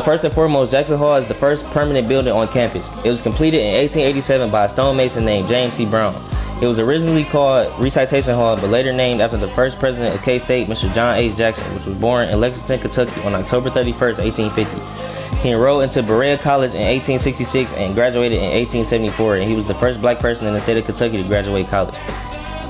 First and foremost, Jackson Hall is the first permanent building on campus. It was completed in 1887 by a stonemason named James C. Brown. It was originally called Recitation Hall, but later named after the first president of K-State, Mr. John H. Jackson, which was born in Lexington, Kentucky on October 31st, 1850. He enrolled into Berea College in 1866 and graduated in 1874, and he was the first black person in the state of Kentucky to graduate college.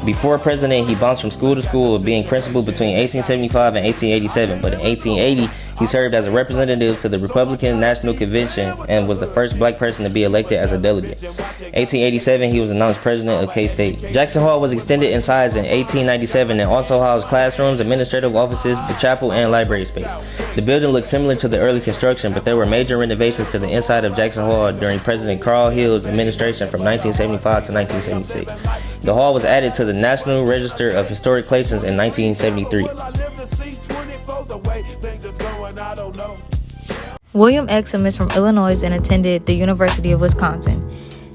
Before president, he bounced from school to school, being principal between 1875 and 1887, but in 1880, he served as a representative to the Republican National Convention and was the first black person to be elected as a delegate. 1887, he was announced president of K-State. Jackson Hall was extended in size in 1897 and also housed classrooms, administrative offices, the chapel, and library space. The building looked similar to the early construction, but there were major renovations to the inside of Jackson Hall during President Carl Hill's administration from 1975 to 1976. The hall was added to the National Register of Historic Places in 1973. William Exum is from Illinois and attended the University of Wisconsin.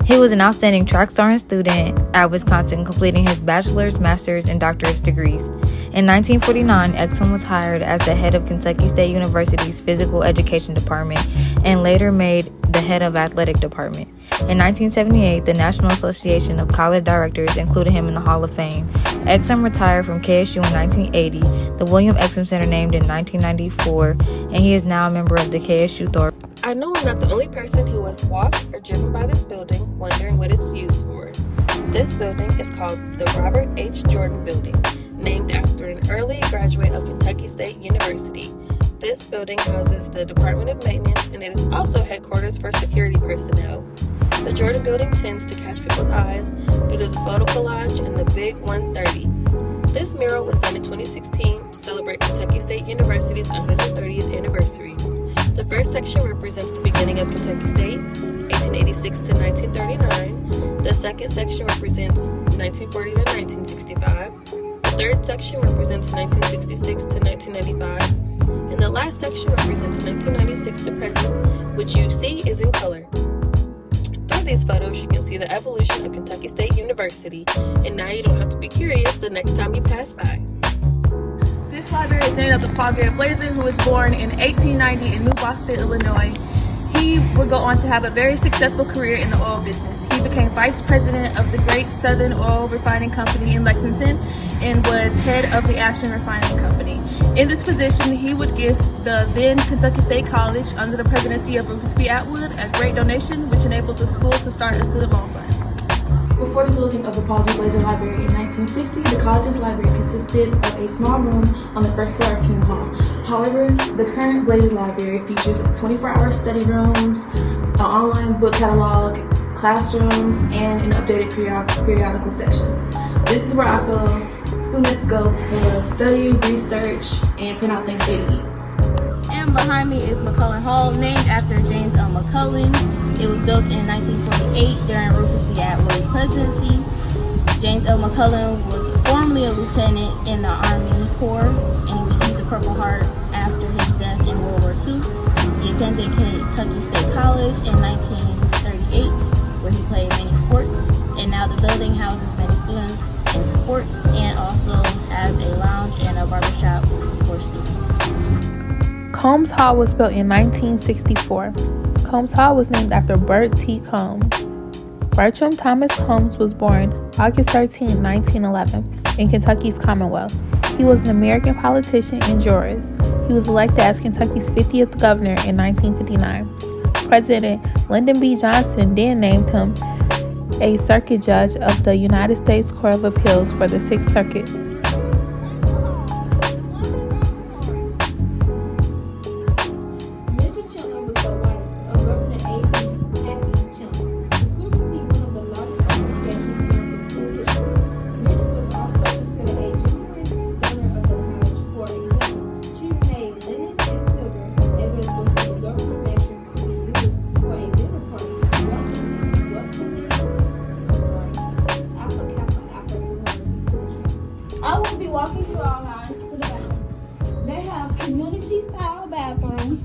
He was an outstanding track star and student at Wisconsin, completing his bachelor's, master's, and doctorate degrees. In 1949, Exum was hired as the head of Kentucky State University's Physical Education Department and later made the head of athletic department. In 1978, the National Association of College Directors included him in the Hall of Fame. Exum retired from KSU in 1980, the William Exum Center named in 1994, and he is now a member of the KSU Thor. I know I'm not the only person who has walked or driven by this building wondering what it's used for. This building is called the Robert H. Jordan Building, named after an early graduate of Kentucky State University. This building houses the Department of Maintenance, and it is also headquarters for security personnel. The Jordan Building tends to catch people's eyes due to the photo collage and the Big 130. This mural was done in 2016 to celebrate Kentucky State University's 130th anniversary. The first section represents the beginning of Kentucky State, 1886 to 1939. The second section represents 1940 to 1965. The third section represents 1966 to 1995. And the last section represents 1996 to present, which you see is in color. Through these photos, you can see the evolution of Kentucky State University, and now you don't have to be curious the next time you pass by. This library is named after Paul Garrett Blazer, who was born in 1890 in New Boston, Illinois. He would go on to have a very successful career in the oil business. He became vice president of the Great Southern Oil Refining Company in Lexington and was head of the Ashland Refining Company. In this position, he would give the then Kentucky State College, under the presidency of Rufus B. Atwood, a great donation which enabled the school to start a student loan fund. Before the building of the Paul G. Blazer Library in 1960, the college's library consisted of a small room on the first floor of Hume Hall. However, the current Blazer Library features 24-hour study rooms, an online book catalog, classrooms, and an updated periodical sections. This is where I feel students go to study, research, and print out things they eat. And behind me is McCullen Hall, named after James L. McCullen. It was built in 1948 during Rufus B. Atwood's presidency. James L. McCullen was formerly a lieutenant in the Army Corps, and he received the Purple Heart after his death in World War II. He attended Kentucky State College in 1938, where he played many sports, and now the building houses many students in sports and also has a lounge and a barbershop for students. Combs Hall was built in 1964. Combs Hall was named after Bert T. Combs. Bertram Thomas Combs was born August 13, 1911, in Kentucky's Commonwealth. He was an American politician and jurist. He was elected as Kentucky's 50th governor in 1959. President Lyndon B. Johnson then named him a circuit judge of the United States Court of Appeals for the Sixth Circuit. I will be walking through all lines to the bathroom. They have community-style bathrooms.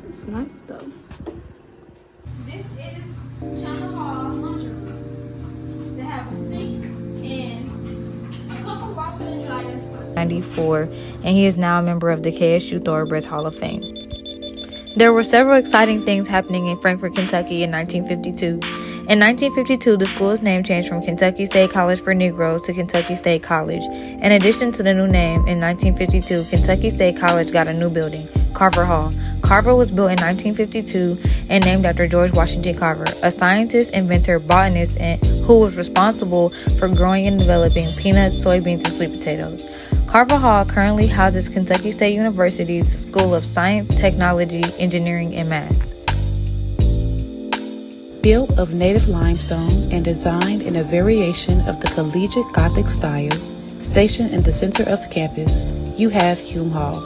It's nice though. This is China Hall lunchroom. They have a sink and a couple washer and dryers. 94, and he is now a member of the KSU Thoroughbreds Hall of Fame. There were several exciting things happening in Frankfort, Kentucky in 1952. In 1952, the school's name changed from Kentucky State College for Negroes to Kentucky State College. In addition to the new name, in 1952, Kentucky State College got a new building, Carver Hall. Carver was built in 1952 and named after George Washington Carver, a scientist, inventor, botanist, and who was responsible for growing and developing peanuts, soybeans, and sweet potatoes. Carver Hall currently houses Kentucky State University's School of Science, Technology, Engineering, and Math. Built of native limestone and designed in a variation of the collegiate Gothic style, stationed in the center of the campus, you have Hume Hall.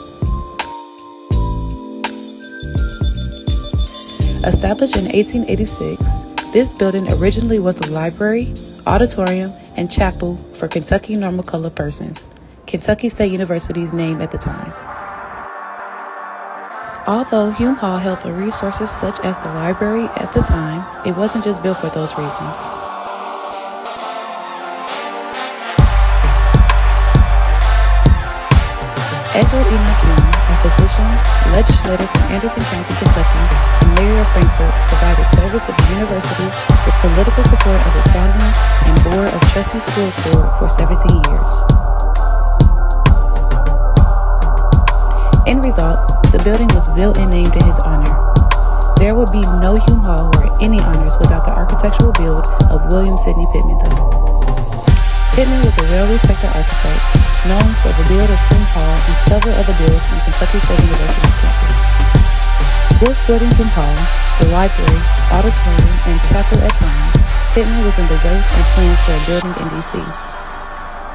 Established in 1886, this building originally was the library, auditorium, and chapel for Kentucky normal colored persons, Kentucky State University's name at the time. Although Hume Hall held the resources such as the library at the time, it wasn't just built for those reasons. Edward Enoch Hume, a physician, legislator from Anderson County, Kentucky, and mayor of Frankfort, provided service to the university with political support of its founder and board of trustees school board for 17 years. End result, the building was built and named in his honor. There would be no Hume Hall or any honors without the architectural build of William Sidney Pittman, though. Pittman was a well-respected architect, known for the build of Hume Hall and several other builds on Kentucky State University's campus. This building, Hume Hall, the library, auditorium, and chapel at times, Pittman was in the works and plans for a building in D.C.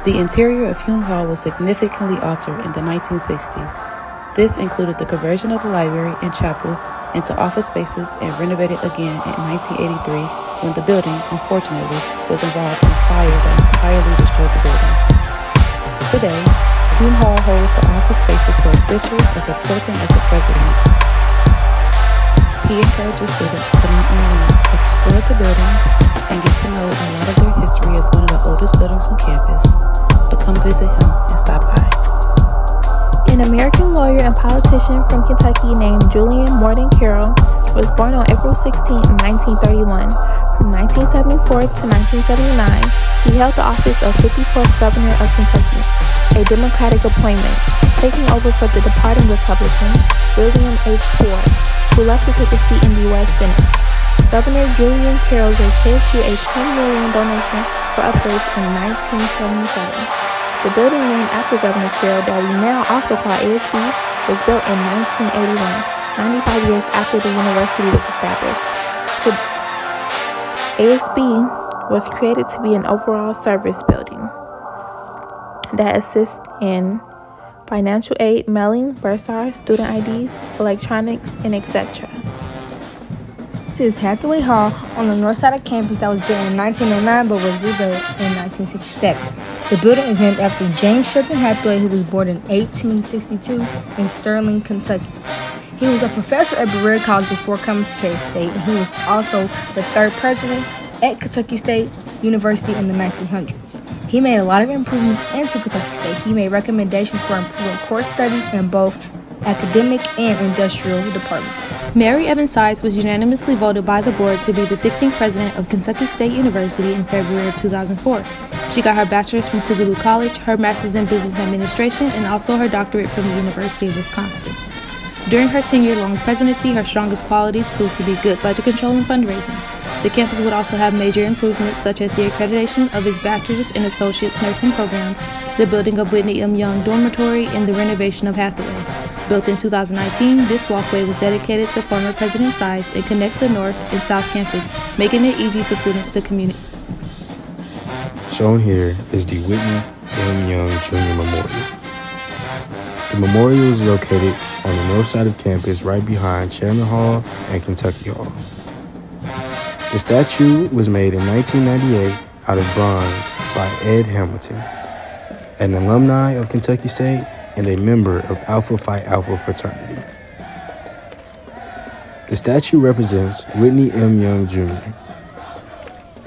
The interior of Hume Hall was significantly altered in the 1960s. This included the conversion of the library and chapel into office spaces and renovated again in 1983 when the building, unfortunately, was involved in a fire that entirely destroyed the building. Today, Hume Hall holds the office spaces for officials as important as the president. He encourages students to not only explore the building and get to know a lot of their history of one of the oldest buildings on campus, but come visit him and stop by. An American lawyer and politician from Kentucky named Julian Morton Carroll was born on April 16, 1931. From 1974 to 1979, he held the office of 54th Governor of Kentucky, a Democratic appointment, taking over for the departing Republican, William H. Ford, who left to take a seat in the U.S. Senate. Governor Julian Carroll gave KSU a $10 million donation for upgrades in 1977. The building named after Governor Carroll that we now also call ASB was built in 1981, 95 years after the university was established. The ASB was created to be an overall service building that assists in financial aid, mailing, bursars, student IDs, electronics, and etc. This is Hathaway Hall on the north side of campus that was built in 1909 but was rebuilt in 1967. The building is named after James Shelton Hathaway, who was born in 1862 in Sterling, Kentucky. He was a professor at Berea College before coming to K-State, and he was also the third president at Kentucky State University in the 1900s. He made a lot of improvements into Kentucky State. He made recommendations for improving course studies in both academic and industrial departments. Mary Evans Sides was unanimously voted by the board to be the 16th president of Kentucky State University in February of 2004. She got her bachelor's from Tougaloo College, her master's in business administration, and also her doctorate from the University of Wisconsin. During her 10-year-long presidency, her strongest qualities proved to be good budget control and fundraising. The campus would also have major improvements such as the accreditation of its bachelor's and associate's nursing programs, the building of Whitney M. Young Dormitory, and the renovation of Hathaway. Built in 2019, this walkway was dedicated to former President Sides and connects the North and South Campus, making it easy for students to commute. Shown here is the Whitney M. Young Jr. Memorial. The memorial is located on the north side of campus right behind Chairman Hall and Kentucky Hall. The statue was made in 1998 out of bronze by Ed Hamilton, an alumni of Kentucky State and a member of Alpha Phi Alpha fraternity. The statue represents Whitney M. Young Jr.,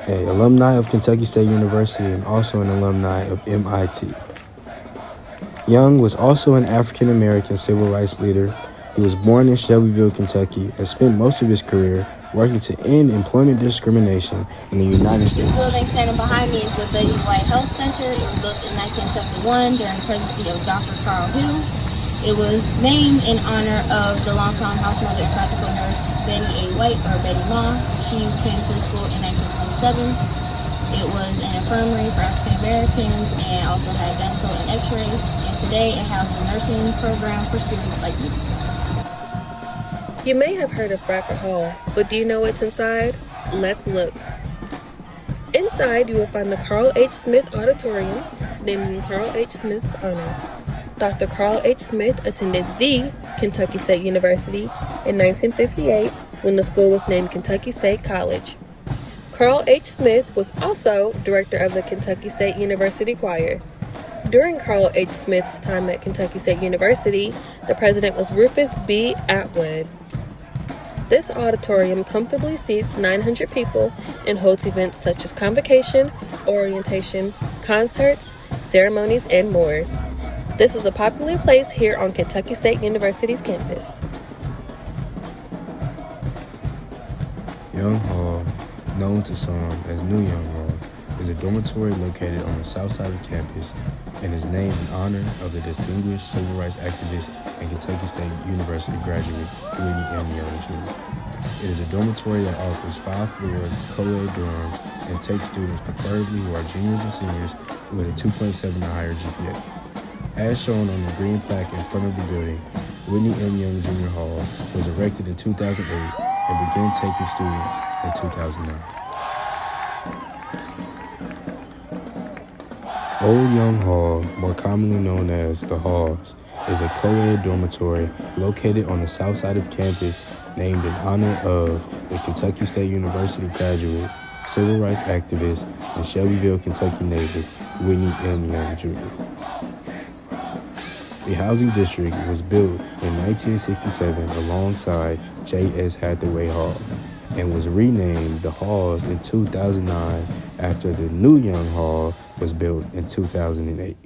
an alumni of Kentucky State University and also an alumni of MIT. Young was also an African-American civil rights leader He was born in Shelbyville, Kentucky, and spent most of his career working to end employment discrimination in the United States. The building standing behind me is the Betty White Health Center. It was built in 1971 during the presidency of Dr. Carl Hill. It was named in honor of the longtime house mother and practical nurse Betty A. White, or Betty Ma. She came to the school in 1927. It was an infirmary for African Americans and also had dental and x-rays. And today it houses a nursing program for students like me. You may have heard of Bradford Hall, but do you know what's inside? Let's look. Inside, you will find the Carl H. Smith Auditorium, named in Carl H. Smith's honor. Dr. Carl H. Smith attended the Kentucky State University in 1958 when the school was named Kentucky State College. Carl H. Smith was also director of the Kentucky State University Choir. During Carl H. Smith's time at Kentucky State University, the president was Rufus B. Atwood. This auditorium comfortably seats 900 people and holds events such as convocation, orientation, concerts, ceremonies, and more. This is a popular place here on Kentucky State University's campus. Young Hall, known to some as New Young Hall, is a dormitory located on the south side of campus and is named in honor of the distinguished civil rights activist and Kentucky State University graduate Whitney M. Young, Jr. It is a dormitory that offers 5 floors of co-ed dorms and takes students preferably who are juniors and seniors with a 2.7 or higher GPA. As shown on the green plaque in front of the building, Whitney M. Young Jr. Hall was erected in 2008 and began taking students in 2009. Old Young Hall, more commonly known as the Halls, is a co-ed dormitory located on the south side of campus named in honor of the Kentucky State University graduate, civil rights activist, and Shelbyville, Kentucky native Whitney M. Young Jr. The housing district was built in 1967 alongside J.S. Hathaway Hall and was renamed the Halls in 2009 after the new Young Hall was built in 2008.